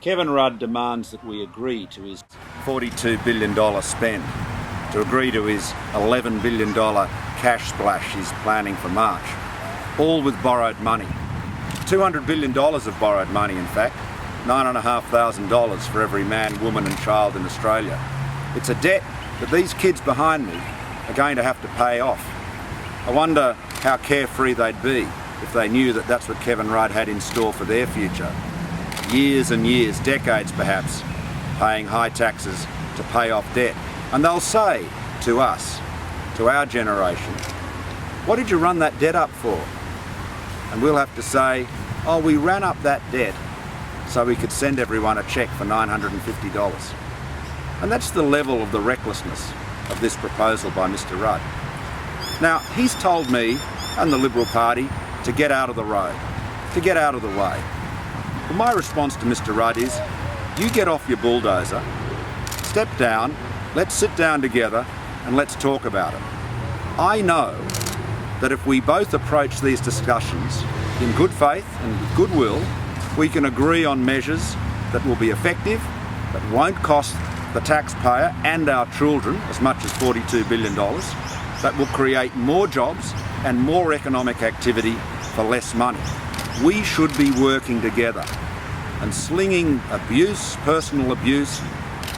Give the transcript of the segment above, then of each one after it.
Kevin Rudd demands that we agree to his $42 billion spend, to agree to his $11 billion cash splash he's planning for March, all with borrowed money. $200 billion of borrowed money, in fact, $9,500 for every man, woman and child in Australia. It's a debt that these kids behind me are going to have to pay off. I wonder how carefree they'd be if they knew that that's what Kevin Rudd had in store for their future. Years and years, decades perhaps, paying high taxes to pay off debt. And they'll say to us, to our generation, what did you run that debt up for? And we'll have to say, oh, we ran up that debt so we could send everyone a cheque for $950. And that's the level of the recklessness of this proposal by Mr. Rudd. Now, he's told me and the Liberal Party to get out of the road, to get out of the way. Well, my response to Mr. Rudd is, you get off your bulldozer, step down, let's sit down together and let's talk about it. I know that if we both approach these discussions in good faith and with goodwill, we can agree on measures that will be effective, that won't cost the taxpayer and our children as much as $42 billion, that will create more jobs and more economic activity for less money. We should be working together, and slinging abuse, personal abuse,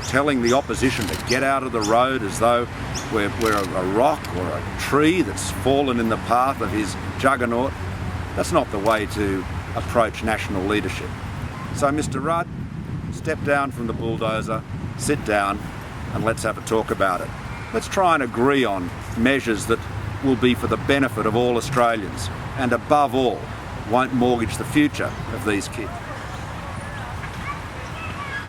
telling the opposition to get out of the road as though we're a rock or a tree that's fallen in the path of his juggernaut, that's not the way to approach national leadership. So Mr. Rudd, step down from the bulldozer, sit down and let's have a talk about it. Let's try and agree on measures that will be for the benefit of all Australians and above all, won't mortgage the future of these kids.